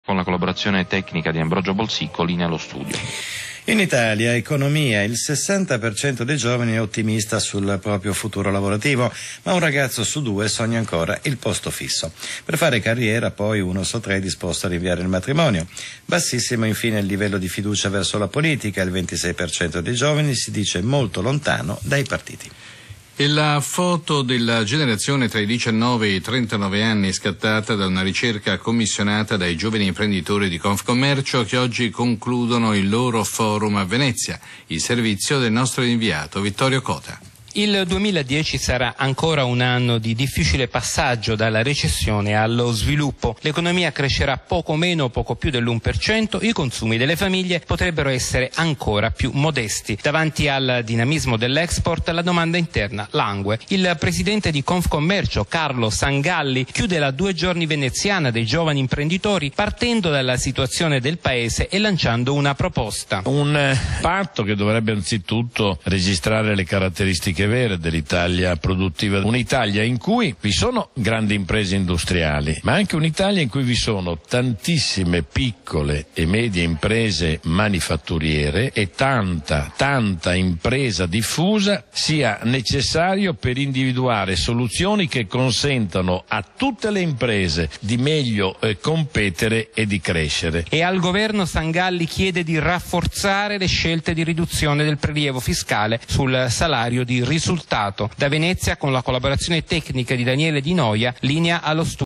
con la collaborazione tecnica di Ambrogio Bolsicco, linea allo studio. In Italia, economia, il 60% dei giovani è ottimista sul proprio futuro lavorativo, ma un ragazzo su 2 sogna ancora il posto fisso. Per fare carriera, poi 1 su 3 è disposto a rinviare il matrimonio. Bassissimo infine il livello di fiducia verso la politica, il 26% dei giovani si dice molto lontano dai partiti. E la foto della generazione tra i 19 e i 39 anni scattata da una ricerca commissionata dai giovani imprenditori di Confcommercio che oggi concludono il loro forum a Venezia. Il servizio del nostro inviato Vittorio Cota. Il 2010 sarà ancora un anno di difficile passaggio dalla recessione allo sviluppo. L'economia crescerà poco meno o poco più dell'1%, i consumi delle famiglie potrebbero essere ancora più modesti. Davanti al dinamismo dell'export la domanda interna langue. Il presidente di Confcommercio, Carlo Sangalli, chiude la 2 giorni veneziana dei giovani imprenditori partendo dalla situazione del paese e lanciando una proposta. Un patto che dovrebbe anzitutto registrare le caratteristiche vere dell'Italia produttiva, un'Italia in cui vi sono grandi imprese industriali, ma anche un'Italia in cui vi sono tantissime piccole e medie imprese manifatturiere e tanta impresa diffusa, sia necessario per individuare soluzioni che consentano a tutte le imprese di meglio competere e di crescere. E al governo Sangalli chiede di rafforzare le scelte di riduzione del prelievo fiscale sul salario di risultato. Da Venezia, con la collaborazione tecnica di Daniele Di Noia, linea allo studio.